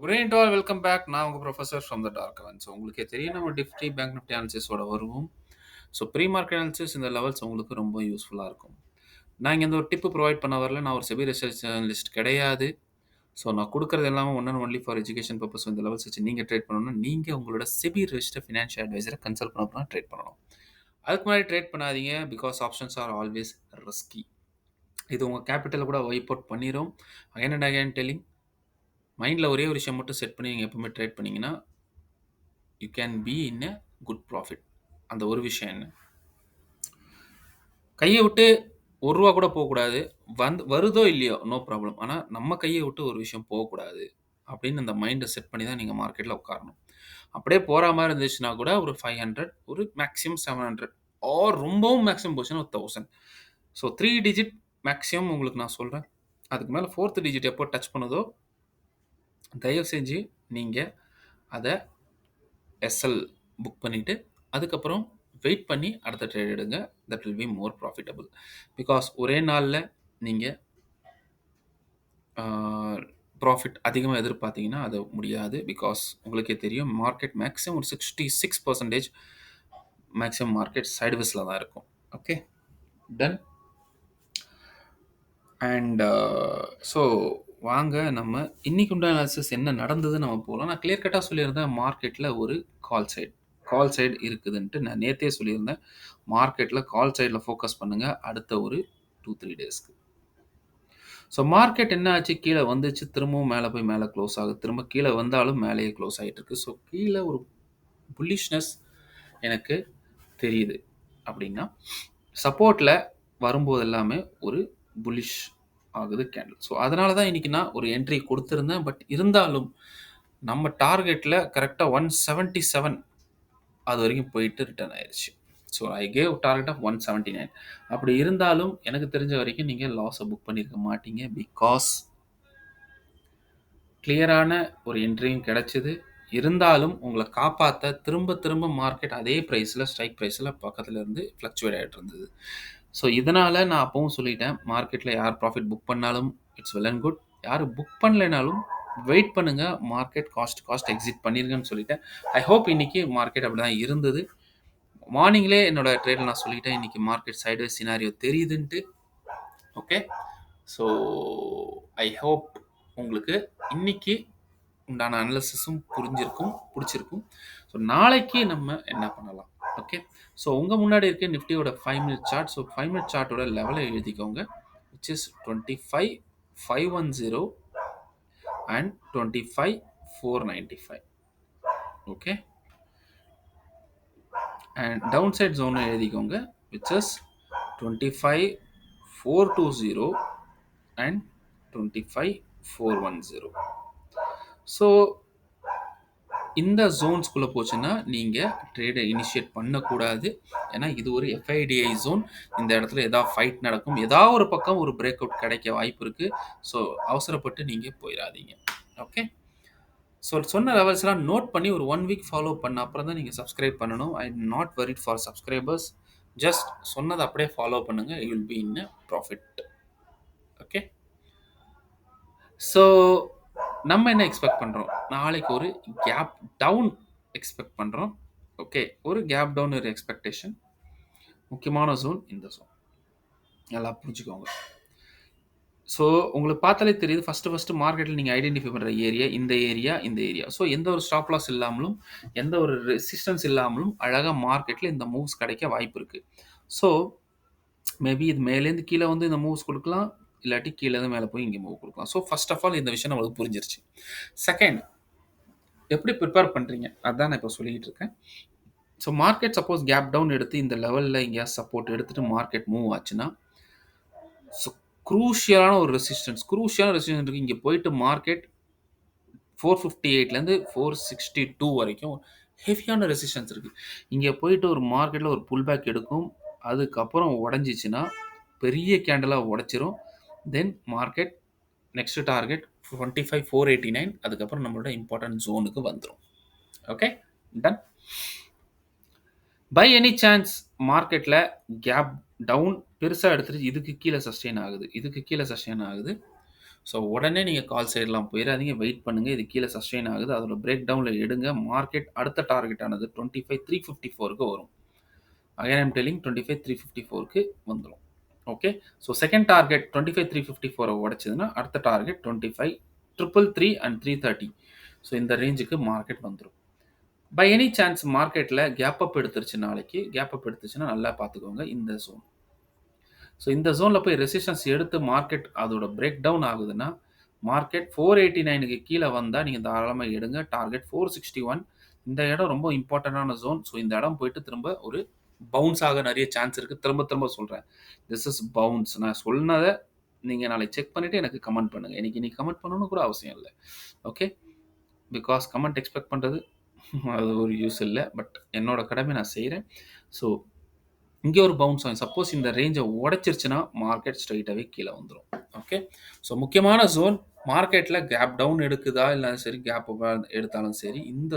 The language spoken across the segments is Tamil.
Good evening to all. Welcome back. நான் உங்க ப்ரொஃபசர் ஃப்ரம் த டார்க் அவன். ஸோ உங்களுக்கே தெரியும் நம்ம நிஃப்டி பேங்க் நிஃப்டி அனாலிசிஸோட வருவோம். ஸோ ப்ரீ மார்க்கெட் அனாலிசிஸ் இந்த லெவல்ஸ் உங்களுக்கு ரொம்ப யூஸ்ஃபுல்லாக இருக்கும். நான் இங்கே எந்த ஒரு டிப்பு ப்ரொவைட் பண்ண வரல. நான் ஒரு செபி ரிசர்ச் அனலிஸ்ட் கிடையாது. ஸோ நான் கொடுக்குறது எல்லாமே one and only for education purpose. இந்த லெவல்ஸ் வச்சு நீங்கள் ட்ரேட் பண்ணணும்னா நீங்கள் உங்களோட செபி ரெஜிஸ்டர் ஃபினான்ஷியல் அட்வைசரை கன்சல்ட் பண்ண ட்ரேட் பண்ணணும். அதுக்கு முன்னாடி ட்ரேட் பண்ணாதீங்க. Because options are always risky. இது உங்கள் கேபிட்டலை கூட வைப் அவுட் பண்ணிடும். அகைன் அண்ட் அகைன் டெல்லிங், மைண்டில் ஒரே ஒரு விஷயம் மட்டும் செட் பண்ணி நீங்கள் எப்பவுமே ட்ரேட் பண்ணிங்கன்னா you can be in a good profit. அந்த ஒரு விஷயம் என்ன, கையை விட்டு ஒரு ரூபா கூட போகக்கூடாது. வருதோ இல்லையோ நோ ப்ராப்ளம். ஆனால் நம்ம கையை விட்டு ஒரு விஷயம் போகக்கூடாது அப்படின்னு அந்த மைண்டை செட் பண்ணி தான் நீங்கள் மார்க்கெட்டில் உட்காரணும். அப்படியே போகிற மாதிரி இருந்துச்சுன்னா கூட ஒரு 500, ஒரு மேக்ஸிமம் 700, ஆர் ரொம்பவும் மேக்ஸிமம் போச்சுன்னா ஒரு 1000. ஸோ 3 டிஜிட் மேக்ஸிமம் உங்களுக்கு நான் சொல்கிறேன். அதுக்கு மேலே 4th டிஜிட் எப்போ டச் பண்ணுதோ தயவு செஞ்சு நீங்கள் அதை எஸ்எல் புக் பண்ணிவிட்டு அதுக்கப்புறம் வெயிட் பண்ணி அடுத்த ட்ரேட் எடுங்க. That will be more profitable. Because ஒரே நாளில் நீங்கள் ப்ராஃபிட் அதிகமாக எதிர்பார்த்தீங்கன்னா அது முடியாது. பிகாஸ் உங்களுக்கே தெரியும் மார்க்கெட் மேக்ஸிமம் ஒரு 66% மேக்ஸிமம் மார்க்கெட் சைட்வேஸில் தான் இருக்கும். Okay, ton. அண்ட் ஸோ வாங்க நம்ம இன்னைக்கு உண்டான அனாலிசிஸ் என்ன நடந்தது நம்ம போகலாம். நான் கிளியர் கட்டாக சொல்லியிருந்தேன் மார்க்கெட்டில் ஒரு கால் சைடு இருக்குதுன்ட்டு. நான் நேற்றே சொல்லியிருந்தேன் மார்க்கெட்டில் கால் சைடில் ஃபோக்கஸ் பண்ணுங்கள் அடுத்த ஒரு 2-3 டேஸ்க்கு. ஸோ மார்க்கெட் என்ன ஆச்சு, கீழே வந்துச்சு, திரும்பவும் மேலே போய் மேலே க்ளோஸ் ஆகுது, திரும்ப கீழே வந்தாலும் மேலேயே க்ளோஸ் ஆகிட்டு இருக்கு. ஸோ கீழே ஒரு புல்லிஷ்னஸ் எனக்கு தெரியுது. அப்படின்னா சப்போர்ட்டில் வரும்போது எல்லாமே ஒரு புல்லிஷ் ஆகுது கேண்டில். ஸோ அதனால தான் இன்றைக்கி நான் ஒரு என்ட்ரி கொடுத்துருந்தேன். பட் இருந்தாலும் நம்ம டார்கெட்டில் கரெக்டாக 177 அது வரைக்கும் போயிட்டு ரிட்டர்ன் ஆயிடுச்சு. So I gave target of 179. அப்படி இருந்தாலும் எனக்கு தெரிஞ்ச வரைக்கும் நீங்கள் லாஸை புக் பண்ணியிருக்க மாட்டீங்க. பிகாஸ் கிளியரான ஒரு என்ட்ரியும் கிடச்சிது. இருந்தாலும் உங்களை காப்பாற்ற திரும்ப திரும்ப மார்க்கெட் அதே ப்ரைஸில், ஸ்ட்ரைக் ப்ரைஸில் பக்கத்தில் இருந்து ஃப்ளக்சுவேட் ஆகிட்டு இருந்தது. ஸோ இதனால் நான் அப்பவும் சொல்லிட்டேன், மார்க்கெட்டில் யார் ப்ராஃபிட் புக் பண்ணாலும் இட்ஸ் வெல் அண்ட் குட். யார் புக் பண்ணலைனாலும் வெயிட் பண்ணுங்கள், மார்க்கெட் காஸ்ட் எக்ஸிட் பண்ணிருங்கன்னு சொல்லிட்டேன். ஐ ஹோப் இன்றைக்கி மார்க்கெட் அப்படி தான் இருந்தது. மார்னிங்லேயே என்னோட ட்ரேடில் நான் சொல்லிட்டேன் இன்றைக்கி மார்க்கெட் சைட்வேஸ் சினாரியோ தெரியுதுன்ட்டு. ஓகே, ஸோ ஐ ஹோப் உங்களுக்கு இன்னைக்கு உண்டான அனாலிசிஸும் பிடிச்சிருக்கும். ஸோ நாளைக்கு நம்ம என்ன பண்ணலாம். ஓகே, ஸோ உங்கள் முன்னாடி இருக்க நிஃப்டியோட 5 மினிட் சார்ட். ஸோ 5 மினிட் சார்ட்டோட லெவலை எழுதிக்கோங்க. Which is 25,510 and 25,495. Okay, and down side ஜோனை எழுதிக்கோங்க. Which is 25,420 and 25,410. ஸோ இந்த ஜோன்ஸ்குள்ளே போச்சுன்னா நீங்கள் ட்ரேடை இனிஷியேட் பண்ணக்கூடாது. ஏன்னா இது ஒரு எஃப்ஐடிஐ ஜோன். இந்த இடத்துல ஏதாவது ஃபைட் நடக்கும், ஏதாவது ஒரு பக்கம் ஒரு பிரேக் அவுட் கிடைக்க வாய்ப்பு இருக்குது. ஸோ அவசரப்பட்டு நீங்கள் போயிடாதீங்க. ஓகே, ஸோ சொன்ன லெவல்ஸ்லாம் நோட் பண்ணி ஒரு 1 வீக் ஃபாலோ பண்ண அப்புறம் தான் நீங்கள் சப்ஸ்கிரைப் பண்ணணும். I am not worried for subscribers. Just சொன்னதை அப்படியே ஃபாலோ பண்ணுங்கள். You will be in a profit. Okay, so நம்ம என்ன எக்ஸ்பெக்ட் பண்ணுறோம், நாளைக்கு ஒரு கேப் டவுன் எக்ஸ்பெக்ட் பண்ணுறோம். ஓகே, ஒரு கேப் டவுன் ஒரு எக்ஸ்பெக்டேஷன். முக்கியமான ஜோன் இந்த ஜோன், நல்லா புரிஞ்சுக்கோங்க. ஸோ உங்களுக்கு பார்த்தாலே தெரியுது ஃபஸ்ட்டு மார்க்கெட்டில் நீங்கள் ஐடென்டிஃபை பண்ணுற ஏரியா இந்த ஏரியா. ஸோ எந்த ஒரு ஸ்டாப் லாஸ் இல்லாமலும் எந்த ஒரு ரெசிஸ்டன்ஸ் இல்லாமலும் அழகாக மார்க்கெட்டில் இந்த மூவ்ஸ் கிடைக்க வாய்ப்பு இருக்குது. ஸோ மேபி இது மேலேருந்து கீழே வந்து இந்த மூவ்ஸ் கொடுக்கலாம், இல்லாட்டி கீழேருந்து மேலே போய் இங்கே மூவ் கொடுக்கலாம். ஸோ ஃபர்ஸ்ட் ஆஃப் ஆல் இந்த விஷயம் நம்மளுக்கு புரிஞ்சிருச்சு. செகண்ட், எப்படி ப்ரிப்பேர் பண்ணுறீங்க அதுதான் நான் இப்போ சொல்லிக்கிட்டு இருக்கேன். So market suppose gap down எடுத்து இந்த லெவலில் எங்கேயா சப்போர்ட் எடுத்துகிட்டு மார்க்கெட் மூவ் ஆச்சுன்னா, ஸோ குரூஷியலான ரெசிஸ்டன்ஸ் இருக்குது. இங்கே போயிட்டு மார்க்கெட் 458லேருந்து 462 வரைக்கும் ஹெவியான ரெசிஸ்டன்ஸ் இருக்குது. இங்கே போயிட்டு ஒரு மார்க்கெட்டில் ஒரு புல் பேக் எடுக்கும், அதுக்கப்புறம் உடஞ்சிச்சின்னா பெரிய கேண்டலாக உடைச்சிரும். Then market next target 25,489. அதுக்கப்புறம் நம்மளோட இம்பார்ட்டன்ட் ஜோனுக்கு வந்துடும். Okay, done. By any chance மார்க்கெட்டில் கேப் டவுன் பெருசாக எடுத்துகிட்டு இதுக்கு கீழே சஸ்டெயின் ஆகுது. ஸோ உடனே நீங்க கால் சைட்லாம் போயிறாதீங்க. வெயிட் பண்ணுங்க. இது கீழ சஸ்டெயின் ஆகுது. அதோட பிரேக் டவுன்ல எடுங்க. மார்க்கெட் அடுத்த டார்கெட் ஆனது 25,354க்கு வரும். அகைன் ஐ அம் டெல்லிங் 25,354க்கு வந்துரும். ஓகே. ஸோ செகண்ட் டார்கெட் 25,354 உடைச்சதுன்னா, அடுத்த டார்கெட் 25,333 அண்ட் 330. ஸோ இந்த ரேஞ்சுக்கு மார்க்கெட் வந்துரும். பை எனி சான்ஸ் மார்க்கெட்ல கேப் அப் எடுத்துருச்சு நாளைக்கு. கேப் அப் எடுத்துச்சுன்னா நல்லா பார்த்துக்கோங்க இந்த ஜோன். ஸோ இந்த ஜோன்ல போய் ரெசிஸ்டன்ஸ் எடுத்து மார்க்கெட் அதோட பிரேக் டவுன் ஆகுதுன்னா, மார்க்கெட் 489க்கு கீழ வந்தா நீங்க தாராளமா எடுங்க. டார்கெட் 461. இந்த இடம் ரொம்ப இம்பார்ட்டன்டான ஜோன். ஸோ இந்த இடம் போயிட்டு திரும்ப ஒரு பவுன்ஸ் ஆக நெறைய சான்ஸ் இருக்கு. திரும்ப திரும்ப சொல்றேன். This is bounce. நான் சொன்னத நீங்க நாளைக்கு செக் பண்ணிட்டு எனக்கு கமெண்ட் பண்ணுங்க. எனக்கு இன்னைக்கு கமெண்ட் பண்ணணும்னு கூட அவசியம் இல்ல. ஓகே. பிகாஸ் கமெண்ட் எக்ஸ்பெக்ட் பண்றது அது ஒரு யூஸ் இல்ல. பட் என்னோட கடமை நான் செய்றேன். ஸோ இங்க ஒரு பவுன்ஸ் ஆகும். சப்போஸ் இந்த ரேஞ்ச உடைச்சிருச்சுன்னா, மார்க்கெட் ஸ்ட்ரெய்ட்டாவே கீழ வந்துரும். ஓகே. ஸோ முக்கியமான ஜோன் மார்க்கெட்ல கேப் டவுன் எடுக்குதா, இல்ல சரி கேப் அப் எடுத்தாலும் சரி, இந்த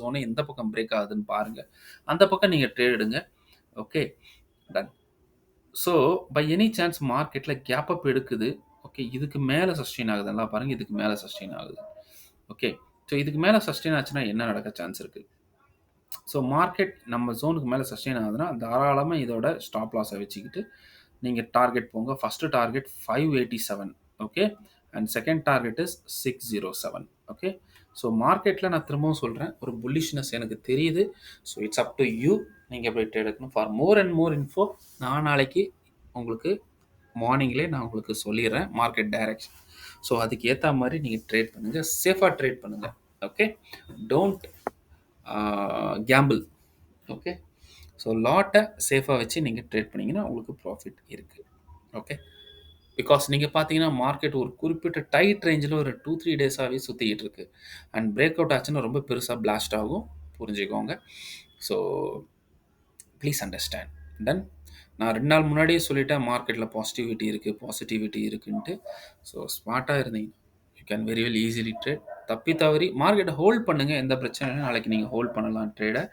ஜோன எந்த பக்கம் பிரேக் ஆகுதுன்னு பாருங்க. அந்த பக்கம் நீங்க ட்ரேட் எடுங்க. Okay. Done. So by any chance மார்க்கெட்ல கேப் அப் எடுக்குது. ஓகே. இதுக்கு மேல சஸ்டெயின் ஆகுது. நல்லா பாருங்க. இதுக்கு மேல சஸ்டெயின் ஆகுது. ஓகே. ஸோ இதுக்கு மேல சஸ்டெயின் ஆச்சுன்னா என்ன நடக்க சான்ஸ் இருக்கு? ஸோ மார்க்கெட் நம்ம ஜோனுக்கு மேல சஸ்டெயின் ஆகுதுன்னா, தாராளமா இதோட ஸ்டாப் லாஸ வச்சுக்கிட்டு, நீங்க டார்கெட் போங்க. First target 587. Okay. And second target is 607. Okay. So மார்க்கெட்ல நான் திரும்பவும் சொல்றேன். ஒரு புல்லிஷ்னஸ் எனக்கு தெரியுது. So it's up to you. நீங்க எப்படி ட்ரேட் எடுக்கணும். For more and more info நான் நாளைக்கு உங்களுக்கு மார்னிங்லயே நான் உங்களுக்கு சொல்லிர்றேன். Market direction. ஸோ அதுக்கு ஏத்தா மாரி நீங்க ட்ரேட் பண்ணுங்க. சேஃபா ட்ரேட் பண்ணுங்க. Okay. Don't gamble. Okay. So லாட்டை சேஃபாக வச்சு நீங்கள் ட்ரேட் பண்ணீங்கன்னா உங்களுக்கு ப்ராஃபிட் இருக்குது. ஓகே. பிகாஸ் நீங்கள் பார்த்தீங்கன்னா மார்க்கெட் ஒரு குறிப்பிட்ட டைட் ரேஞ்சில் ஒரு 2-3 டேஸாகவே சுற்றிக்கிட்டு இருக்கு. அண்ட் பிரேக் அவுட் ஆச்சுன்னா ரொம்ப பெருசாக பிளாஸ்ட் ஆகும். புரிஞ்சுக்கோங்க. So please understand. டன். நான் 2 நாள் முன்னாடியே சொல்லிட்டேன் மார்க்கெட்டில் பாசிட்டிவிட்டி இருக்குன்ட்டு. ஸோ ஸ்மார்ட்டாக இருந்தீங்க you can very well easily trade. தப்பி தவறி மார்க்கெட்டை ஹோல்ட் பண்ணுங்க. எந்த பிரச்சனையும் நாளைக்கு நீங்கள் ஹோல்ட் பண்ணலாம் ட்ரேடை.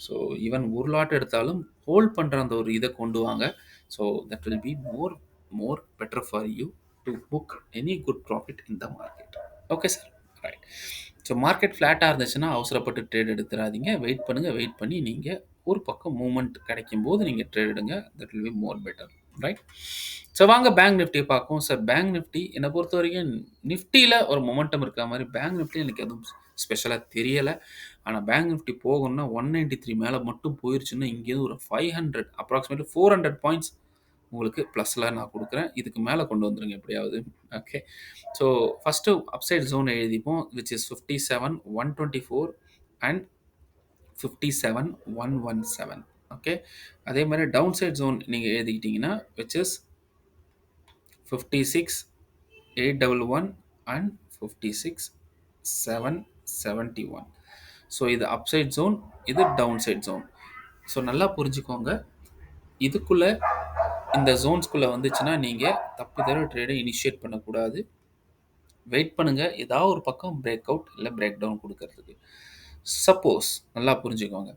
ஸோ ஈவன் ஒரு லாட் எடுத்தாலும் ஹோல்ட் பண்ணுற அந்த ஒரு இதை கொண்டு வாங்க. So that will be more better for you to book any good profit in the market. Okay sir. Right. So market ஃப்ளாட்டாக இருந்துச்சுன்னா அவசரப்பட்டு ட்ரேட் எடுத்துறாதீங்க. வெயிட் பண்ணுங்க. வெயிட் பண்ணி நீங்கள் ஒரு பக்கம் மூவ்மெண்ட் கிடைக்கும்போது நீங்கள் ட்ரேட் எடுங்க. That will be more better. Right. So வாங்க பேங்க் நிஃப்டியை பார்ப்போம். சார் பேங்க் நிஃப்டி என்னை பொறுத்த வரைக்கும் நிஃப்டியில் ஒரு மொமெண்டம் இருக்கிற மாதிரி பேங்க் நிஃப்டி எனக்கு எதுவும் ஸ்பெஷலாக தெரியலை. ஆனால் பேங்க் நிஃப்டி போகணும்னா 193 மேலே மட்டும் போயிருச்சுன்னா இங்கேருந்து ஒரு 500 அப்ராக்சிமேட்லி 400 பாயிண்ட்ஸ் உங்களுக்கு ப்ளஸில் நான் கொடுக்குறேன். இதுக்கு மேலே கொண்டு வந்துருங்க எப்படியாவது. Okay. So first upside zone எழுதிப்போம் விச் இஸ் 57,124 அண்ட் 57,117. ஓகே. அதே மாதிரி டவுன் சைட் ஜோன் நீங்கள் எழுதிக்கிட்டீங்கன்னா விச் இஸ் 56,811 அண்ட் 56,771. ஸோ இது அப்சைட் ஜோன், இது டவுன் சைட் ஜோன். ஸோ நல்லா புரிஞ்சுக்கோங்க. இதுக்குள்ள இந்த ஜோன்ஸ்குள்ள வந்துச்சுன்னா நீங்கள் தப்பிதவறி ட்ரேடை இனிஷியேட் பண்ணக்கூடாது. வெயிட் பண்ணுங்க. ஏதாவது ஒரு பக்கம் பிரேக் அவுட் இல்லை பிரேக் டவுன் கொடுக்கறதுக்கு. சப்போஸ் நல்லா புரிஞ்சுக்கோங்க.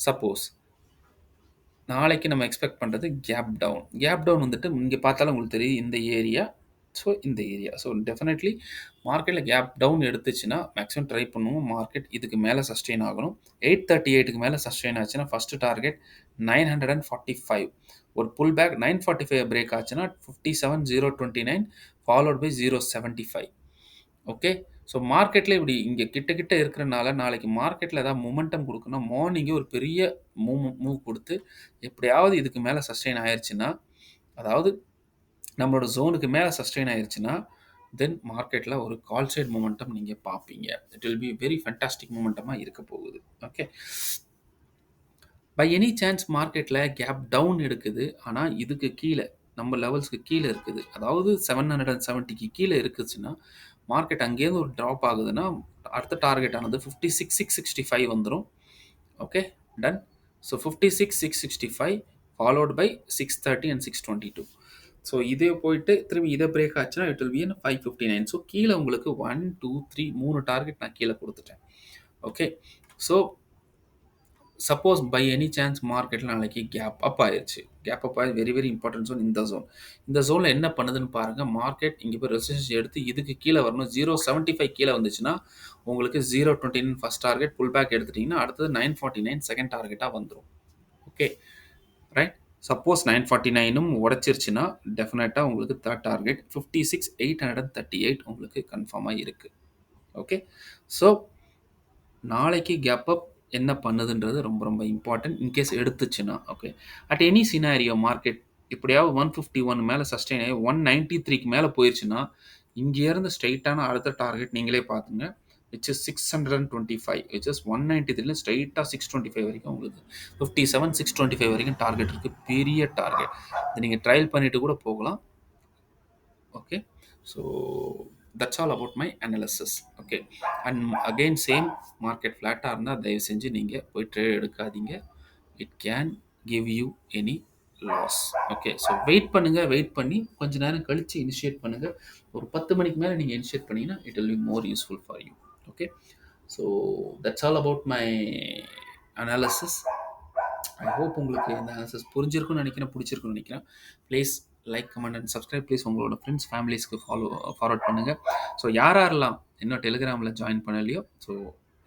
சப்போஸ் நாளைக்கு நம்ம எக்ஸ்பெக்ட் பண்ணுறது கேப் டவுன். கேப் டவுன் வந்துட்டு இங்கே பார்த்தாலும் உங்களுக்கு தெரியும் இந்த ஏரியா. ஸோ இந்த ஏரியா. ஸோ டெஃபினெட்லி மார்க்கெட்டில் கேப் டவுன் எடுத்துச்சுன்னா மேக்ஸிமம் ட்ரை பண்ணுவோம். மார்க்கெட் இதுக்கு மேலே சஸ்டெயின் ஆகணும். 838க்கு மேலே சஸ்டெயின் ஆச்சுன்னா ஃபஸ்ட்டு டார்கெட் 945. ஒரு புல் பேக் 945 பிரேக் ஆச்சுன்னா 57,029 ஃபாலோட் பை 075. ஓகே. ஸோ மார்க்கெட்டில் இப்படி இங்கே கிட்ட கிட்ட இருக்கிறனால நாளைக்கு மார்க்கெட்டில் ஏதாவது மொமெண்டம் கொடுக்கணும். மார்னிங்கே ஒரு பெரிய மூவ் கொடுத்து எப்படியாவது இதுக்கு மேலே சஸ்டெயின் ஆயிடுச்சுன்னா, அதாவது நம்மளோட ஜோனுக்கு மேலே சஸ்டெயின் ஆயிடுச்சுன்னா தென் மார்க்கெட்டில் ஒரு கால் சைட் மொமெண்டம் நீங்கள் பார்ப்பீங்க. It will be very fantastic மொமெண்டமாக இருக்க போகுது. ஓகே. பை எனி சான்ஸ் மார்க்கெட்டில் கேப் டவுன் எடுக்குது. ஆனால் இதுக்கு கீழே நம்ம லெவல்ஸ்க்கு கீழே இருக்குது. அதாவது 770க்கு கீழே இருக்குதுன்னா மார்க்கெட் அங்கேருந்து ஒரு ட்ராப் ஆகுதுன்னா அடுத்த டார்கெட் ஆனது 56,665 வந்துடும். Okay. Done. So 56,665 followed by 630 and 622. So இதே போயிட்டு திரும்பி இதை பிரேக் ஆச்சுன்னா இட் வில் பி 559. ஸோ கீழே உங்களுக்கு 1, 2, 3 டார்கெட் நான் கீழே கொடுத்துட்டேன். Okay. So suppose by any chance மார்க்கெட்ல நாளைக்கு கேப் அப் ஆயிருச்சு. கேப் அப் ஆயி வெரி வெரி இம்பார்ட்டன்ட் ஜோன் இந்த ஜோன். இந்த ஜோன்ல என்ன பண்ணுதுன்னு பாருங்க. மார்க்கெட் இங்க போய் ரெசிஸ்டன்ஸ் எடுத்து இதுக்கு கீழ வரணும். 0.75 கீழ வந்துச்சுன்னா, உங்களுக்கு 0.29 ஃபர்ஸ்ட் டார்கெட் புல் பேக் எடுத்துட்டீங்கன்னா, அடுத்தது 949 செகண்ட் டார்கெட்டா வந்துரும். ஓகே. ரைட். சப்போஸ் 949ம் உடைச்சிருச்சுன்னா, டெஃபினட்டா உங்களுக்கு 3 டார்கெட் 56,838 உங்களுக்கு கன்ஃபார்மா இருக்கு. ஓகே. ஸோ நாளைக்கு கேப் அப் என்ன பண்ணுதுன்றது ரொம்ப ரொம்ப இம்பார்ட்டன்ட். இன்கேஸ் எடுத்துச்சுன்னா, okay. At any scenario market எப்படியாவது 151 மேல சஸ்டெயின் ஆயி 193க்கு மேல போயிருச்சுன்னா, இங்கேருந்து ஸ்ட்ரெய்ட்டான அடுத்த டார்கெட் நீங்களே பார்த்துங்க. விச் இஸ் 625 விச் இஸ் 193ல ஸ்ட்ரெய்ட்டா 625 வரைக்கும் உங்களுக்கு 57, 625 வரைக்கும் டார்கெட் இருக்கு. பெரிய டார்கெட். இத நீங்க ட்ரையல் பண்ணிட்டு கூட போகலாம். Okay. So that's all about my analysis. Okay. And again same market ஃப்ளாட்டாக இருந்தால் தயவு செஞ்சு நீங்கள் போய் ட்ரேட் எடுக்காதீங்க. It can give you any loss. Okay. So wait பண்ணுங்கள். வெயிட் பண்ணி கொஞ்ச நேரம் கழித்து இனிஷியேட் பண்ணுங்கள். ஒரு 10 மணிக்கு மேலே நீங்கள் இனிஷியேட் பண்ணிங்கன்னா it will be more useful for you. Okay. So that's all about my analysis. I hope உங்களுக்கு இந்த அனாலிசிஸ் புரிஞ்சிருக்கும்னு நினைக்கிறேன், பிடிச்சிருக்குன்னு நினைக்கிறேன். Please like, comment and subscribe. Please உங்களோட ஃப்ரெண்ட்ஸ், ஃபேமிலிஸ்க்கு ஃபார்வர்ட் பண்ணுங்கள். ஸோ யாரெல்லாம் இன்னும் டெலிகிராமில் ஜாயின் பண்ணலையோ, ஸோ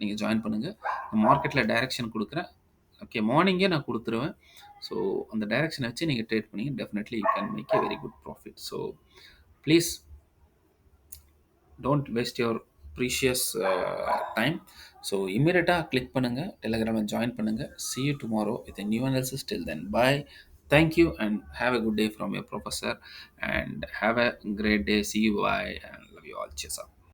நீங்கள் ஜாயின் பண்ணுங்கள். நான் மார்க்கெட்டில் டைரெக்ஷன் கொடுக்குறேன். ஓகே. மார்னிங்கே நான் கொடுத்துருவேன். ஸோ அந்த டைரெக்ஷனை வச்சு நீங்கள் ட்ரேட் பண்ணி definitely you can make a very good profit. So please don't waste your precious time. So இம்மீடியட்டாக கிளிக் பண்ணுங்கள், டெலிகிராமில் ஜாயின் பண்ணுங்கள். See you tomorrow with a new analysis. Till then, bye. Thank you and have a good day from your professor and have a great day. See you. Bye and love you all. Cheers up.